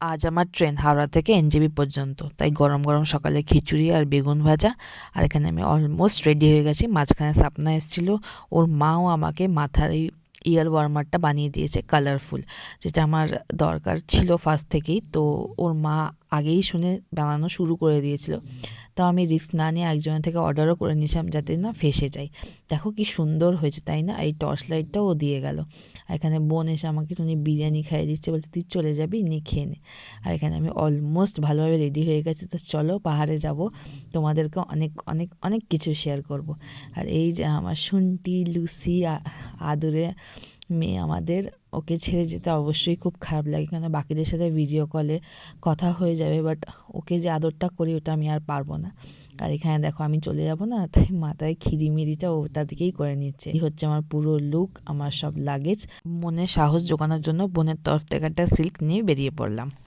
আজ আমার ট্রেন হাওড়া থেকে এনজেপি পর্যন্ত, তাই গরম গরম সকালে খিচুড়ি আর বেগুন ভাজা। আর এখানে আমি অলমোস্ট রেডি হয়ে গেছি। মাঝখানে সাপনা এসেছিল, ওর মাও আমাকে মাথার এই ইয়ার ওয়ার্মারটা বানিয়ে দিয়েছে কালারফুল, যেটা আমার দরকার ছিল ফার্স্ট থেকেই। তো ওর মা আগেই শুনে বানানো শুরু করে দিয়েছিল, তো আমি রিস্ক না নিয়ে একজনের থেকে অর্ডারও করে নিয়েছিলাম যাতে না ফেঁসে যায়। দেখো কি সুন্দর হয়েছে তাই না? এই টর্চ লাইটটাও ও দিয়ে গেল। এখানে বোন এসে আমাকে তুমি বিরিয়ানি খাইয়ে দিচ্ছে, বলছে তুই চলে যাবি, নিয়ে খেয়ে নে। আর এখানে আমি অলমোস্ট ভালোভাবে রেডি হয়ে গেছি, তো চলো পাহাড়ে যাব, তোমাদেরকে অনেক অনেক অনেক কিছু শেয়ার করব। আর এই যে আমার শুন্টি লুসি, আদুরে মেয়ে আমাদের, ওকে ছেড়ে যেতে অবশ্যই খুব খারাপ লাগে, কেন বাকিদের সাথে ভিডিও কলে কথা হয়ে যাবে, বাট ওকে যে আদরটা করি ওটা আমি আর পারবো না। আর এখানে দেখো আমি চলে যাব না, তাই মাথায় খিরিমিরিটা ওটা দিকেই করে নিচ্ছে। এই হচ্ছে আমার পুরো লুক, আমার সব লাগেজ। মনে সাহস জোগানোর জন্য বোনের তরফ থেকে একটা সিল্ক নিয়ে বেরিয়ে পড়লাম।